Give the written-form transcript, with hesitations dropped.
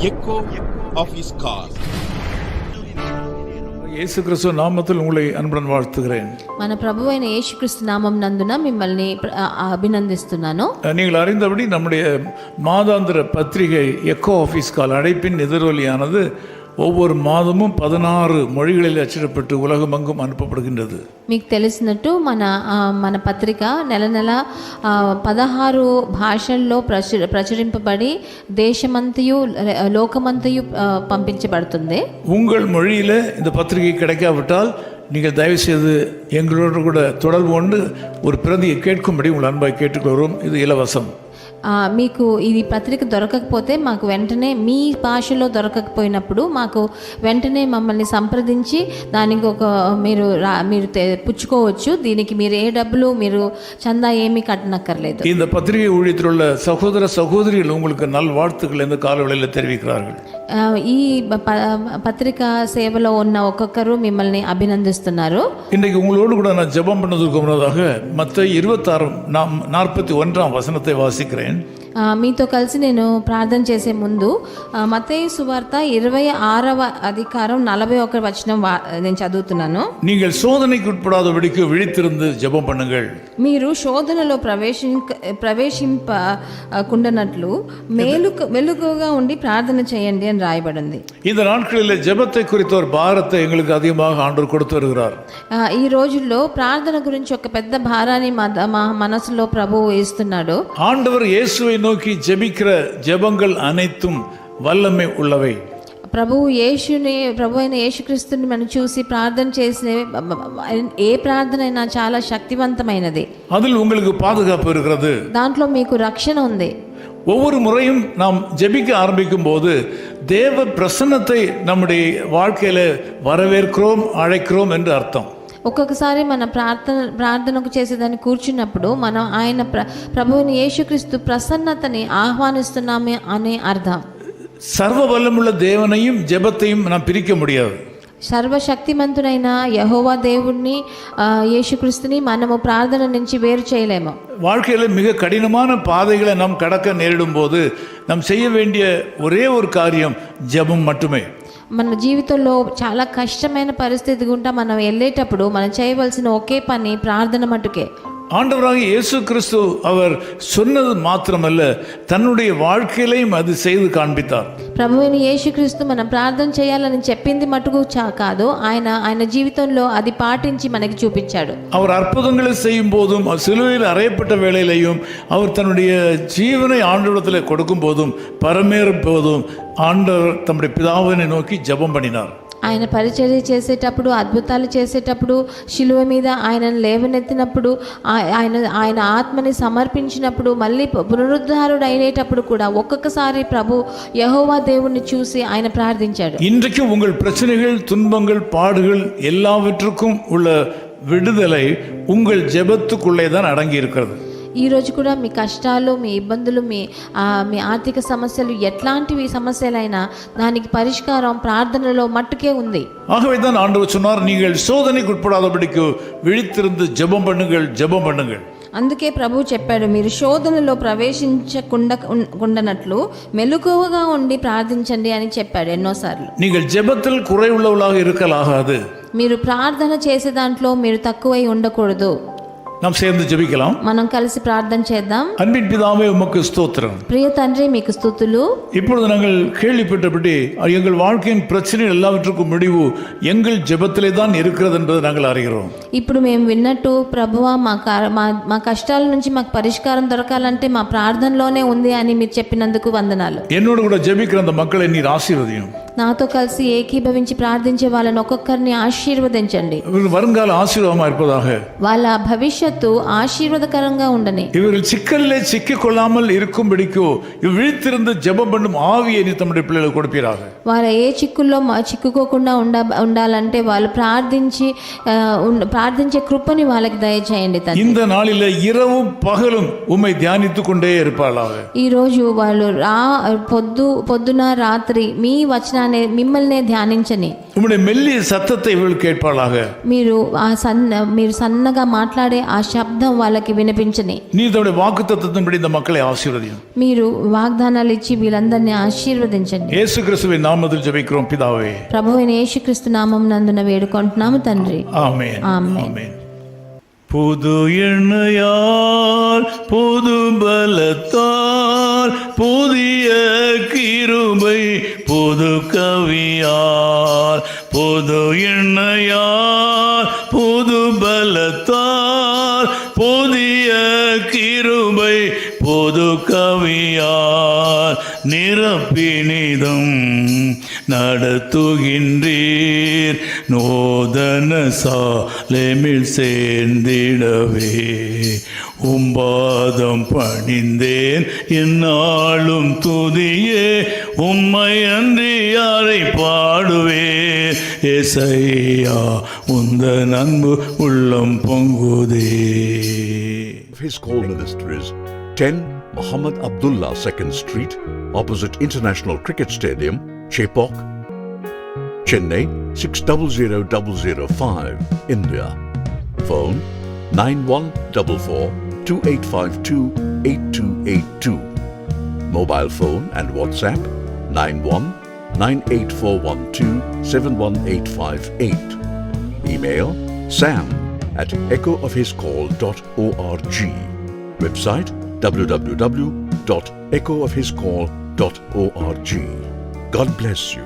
echo of his car. இயேசு கிறிஸ்து நாமத்தில் உங்களை அன்புடன் வாழ்த்துகிறேன். మన ప్రభువైన యేసుక్రీస్తు నామం నందున మిమ్మల్ని అభినందిస్తున్నాను. நீங்கள் அறிந்தபடி நம்முடைய மாதாந்திர பத்திரிகை எக்கோ ஆஃபீஸ் கால் அழைப்பின் எதிரொலியானது ஒவ்வொரு மாதமும் 16 மொழிகளில் அச்சிடப்பட்டு உலகமெங்கும் அனுப்பப்படுகின்றது. మీకు తెలిసినట్టు మన పత్రిక నెల నెల 16 భాషల్లో ప్రచురింపబడి దేశమంతయు లోకమంతయు పంపించబడుతుంది. உங்கள் மொழியில் இந்த பத்திரிகை கிடைக்காவிட்டால் நீங்கள் தயவுசெய்து எங்களோடு கூட தொடர்பு கொண்டு ஒரு பிரதியை கேட்கும்படி உங்கள் அன்பாய் கேட்டுக்கொள்கிறோம். இது இலவசம். మీకు ఇది పత్రిక దొరకకపోతే మాకు వెంటనే మీ భాషలో దొరకకపోయినప్పుడు మాకు వెంటనే మమ్మల్ని సంప్రదించి దానికి మీరు పుచ్చుకోవచ్చు. దీనికి మీరు ఏ డబ్బులు మీరు చందా ఏమీ కట్టనక్కర్లేదు. இந்த பத்திரிகை ஊழியத்தில் உள்ள சகோதர சகோதரிகள் உங்களுக்கு நல்வாழ்த்துக்கள் இந்த காலவெளியில் தெரிவிக்கிறார்கள். ఈ పత్రిక సేవలో ఉన్న ఒక్కొక్కరు మిమ్మల్ని అభినందిస్తున్నారు. இன்றைக்கு உங்களோடு கூட நான் ஜெபம் பண்ணதுக்கு முன்னதாக மத்தேயு 26:41 வசனத்தை வாசிக்கிறேன். మీతో కలిసి నేను ప్రార్థన చేసే ముందు మత్తయి సువార్త 26వ అధికారం 41 వచనం నేను చదువుతున్నాను. நீங்கள் சோதனைக்கு உட்படாதபடிக்கு விழித்திருந்து ஜெபம் பண்ணுங்கள். మీరు శోధనలో ప్రవేశింపకుండానట్లు మెలకువగా ఉండి ప్రార్థన చేయండి అని రాయబడింది. இந்த நாட்களில் ஜெபத்தை குறித்த ஒரு பாரத்தை எங்களுக்கு அதிகமாக ஆண்டவர் கொடுத்து வருகிறார். ఈ రోజుల్లో ప్రార్థన గురించి ఒక పెద్ద భారాన్ని మా మనసులో ప్రభువు వేస్తున్నాడు. ஆண்டவர் இயேசுவை நோக்கி ஜெபிக்கிற ஜெபங்கள் அனைத்தும் வல்லமை உள்ளவை. ప్రభు అయిన యేసుక్రీస్తుని మనం చూసి ప్రార్థన చేసే ఏ ప్రార్థన అయినా చాలా శక్తివంతమైనది. அதில் உங்களுக்கு பாதுகாப்பு இருக்கிறது. దాంట్లో మీకు రక్షణ ఉంది. ஒவ்வொரு முறையும் நாம் ஜெபிக்க ஆரம்பிக்கும் போது தேவ பிரசன்னத்தை நம்முடைய வாழ்க்கையில வரவேற்கிறோம், அழைக்கிறோம் என்று அர்த்தம். ఒక్కొక్కసారి మన ప్రార్థనకు చేసేదాన్ని కూర్చున్నప్పుడు మనం ఆయన ప్రభువుని యేసుక్రీస్తు ప్రసన్నతని ఆహ్వానిస్తున్నామే అనే అర్థం. சர்வ வல்லமுள்ள தேவனையும் ஜெபத்தையும் நாம் பிரிக்க முடியாது. సర్వశక్తిమంతుడైన యెహోవా దేవుణ్ణి యేసుక్రీస్తుని మనము ప్రార్థన నుంచి వేరు చేయలేము. வாழ்க்கையில மிக கடினமான பாதைகளை நாம் கடக்க நேரிடும் போது நாம் செய்ய வேண்டிய ஒரே ஒரு காரியம் ஜெபம் மட்டுமே. మన జీవితంలో చాలా కష్టమైన పరిస్థితి గుండా మనం వెళ్ళేటప్పుడు మనం చేయవలసిన ఒకే పని ప్రార్థన మటుకే. ஆண்டவராகிய இயேசு கிறிஸ்து அவர் சொன்னது மாத்திரமல்ல, தன்னுடைய வாழ்க்கையிலையும் அது செய்து காண்பித்தார். ప్రభువైన యేసుక్రీస్తు మనం ప్రార్థన చేయాలని చెప్పింది మటుకు కాదు, ఆయన జీవితంలో అది పాటించి మనకి చూపించాడు. அவர் அற்புதங்களை செய்யும் போதும் சிலுவையில் அறையப்பட்ட வேளையிலையும் அவர் தன்னுடைய ஜீவனை ஆண்டவரிடத்தில் கொடுக்கும் போதும் பரமேறும் போதும் ஆண்டவர் தம்முடைய பிதாவினை நோக்கி ஜெபம் பண்ணினார். ఆయన పరిచర్య చేసేటప్పుడు, అద్భుతాలు చేసేటప్పుడు, శిలువ మీద ఆయనను లేవనెత్తినప్పుడు, ఆయన ఆత్మని సమర్పించినప్పుడు, మళ్ళీ పునరుద్ధారుడు అయినేటప్పుడు కూడా ఒక్కొక్కసారి ప్రభు యెహోవా దేవుణ్ణి చూసి ఆయన ప్రార్థించాడు. இன்றைக்கு உங்கள் பிரச்சனைகள், துன்பங்கள், பாடுகள் எல்லாவற்றுக்கும் உள்ள விடுதலை உங்கள் ஜெபத்துக்குள்ளே தான் அடங்கி இருக்கிறது. ఈ రోజు కూడా మీ కష్టాలు, మీ ఇబ్బందులు, మీ ఆర్థిక సమస్యలు, ఎట్లాంటివి సమస్యలైనా దానికి పరిష్కారం ప్రార్థనలో మట్టుకే ఉంది. ஆகவே தான் ஆண்டவர் சொன்னார், நீங்கள் சோதனைக்கு உட்படாதபடிக்கு விழித்திருந்து ஜெபம் பண்ணுங்கள், ஜெபம் பண்ணுங்கள். అందుకే ప్రభు చెప్పాడు, మీరు శోధనలో ప్రవేశించకుండానట్లు మెలకువగా ఉండి ప్రార్థించండి అని చెప్పాడు ఎన్నోసార్లు. நீங்கள் ஜெபத்தில் குறைவுள்ளவர்களாக இருக்கலாகாது. మీరు ప్రార్థన చేసే దాంట్లో మీరు తక్కువై ఉండకూడదు. நாம் சேர்ந்து ஜெபிக்கலாம். మనం కలిసి ప్రార్థన చేద్దాం. அன்பின் பிதாவே உமக்கு ஸ்தோத்திரம். ప్రియ తండ్రి మీకు స్తుతులు. இப்பொழுது நாங்கள் கேள்விப்பட்டபடி எங்கள் வாழ்க்கையின் பிரச்சனை எல்லாவற்றுக்கும் முடிவு எங்கள் ஜெபத்திலே தான் இருக்கிறது என்பதை நாங்கள் அறிகிறோம். ఇప్పుడు మేము విన్నట్టు ప్రభువా మా కష్టాల నుంచి మాకు పరిష్కారం దొరకాలంటే మా ప్రార్థనలోనే ఉంది అని మీరు చెప్పినందుకు వందనాలు. என்னோடு கூட ஜெபிக்கிற அந்த மக்களை நீர் ஆசீர்வதியும். నాతో కలిసి ఏకీభవించి ప్రార్థించే వాళ్ళని ఒక్కొక్కరిని ఆశీర్వదించండి. வருங்கால ஆசீர்வாதமா இருப்பதாக. వాళ్ళ భవిష్యత్తు ఆశీర్వాదకరంగా ఉండని. இவர்கள் சிக்கலிலே சிக்கிக் கொள்ளாமல் இருக்கும்படிக்கு விழித்திருந்து ஜெபம் பண்ணும் ஆவியை நீ தம்முடைய பிள்ளைகளுக்கு கொடுப்பீராக. వాళ్ళ ఏ చిక్కుల్లో చిక్కుకోకుండా ఉండాలంటే వాళ్ళు ప్రార్థించే కృపని వాళ్ళకి దయచేయండి తండ్రి. இந்த நாளில இரவும் பகலும் உம்மை தியானித்துக் கொண்டே இருப்பாளாக. ఈ రోజు వాళ్ళు పొద్దున రాత్రి మీ వచనాన్ని మిమ్మల్నే ధ్యానించని. உம்முடைய மெல்லிய சத்தத்தை இவள் கேட்பாளாக. మీరు సన్నగా మాట్లాడే ఆ శబ్దం వాళ్ళకి వినిపించని. நீ தம்முடைய வாக்குத்தத்தத்தின்படி இந்த மக்களை ஆசீர்வதியும். మీరు వాగ్దానాలు ఇచ్చి వీళ్ళందరినీ ఆశీర్వదించండి. இயேசு கிறிஸ்துவின் நாமத்தில் ஜெபிக்கிறோம் பிதாவே. ప్రభువైన యేసుక్రీస్తు నామం నందున వేడుకుంటున్నాము తండ్రి. ஆமென். ஆமென். ஆமென். புது எண்ணெயால் புது பலத்தால் புதிய கிருபை புது கவியால் புது எண்ணெயால் புது பலத்தால் புதிய கிருபை புது கவியால் நிரப்பினிதம் நடத்துகின்றீர் நோதன சாலேமில் சேர்ந்திடவே உம்பாதம் பணிந்தேன் என்னாலும் துதியே உம்மை அன்றி யாரை பாடுவேன் ஏசையா உந்தன் அன்பு உள்ளம் பொங்குதே. His Call Ministries, 10 Muhammad Abdullah 2nd Street, opposite International Cricket Stadium, Chepauk, Chennai 600005, India. Phone 9144-2852-8282. Mobile phone and WhatsApp 91-98412-71858. Email sam@echoofhiscall.org. Website www.echoofhiscall.org. God bless you.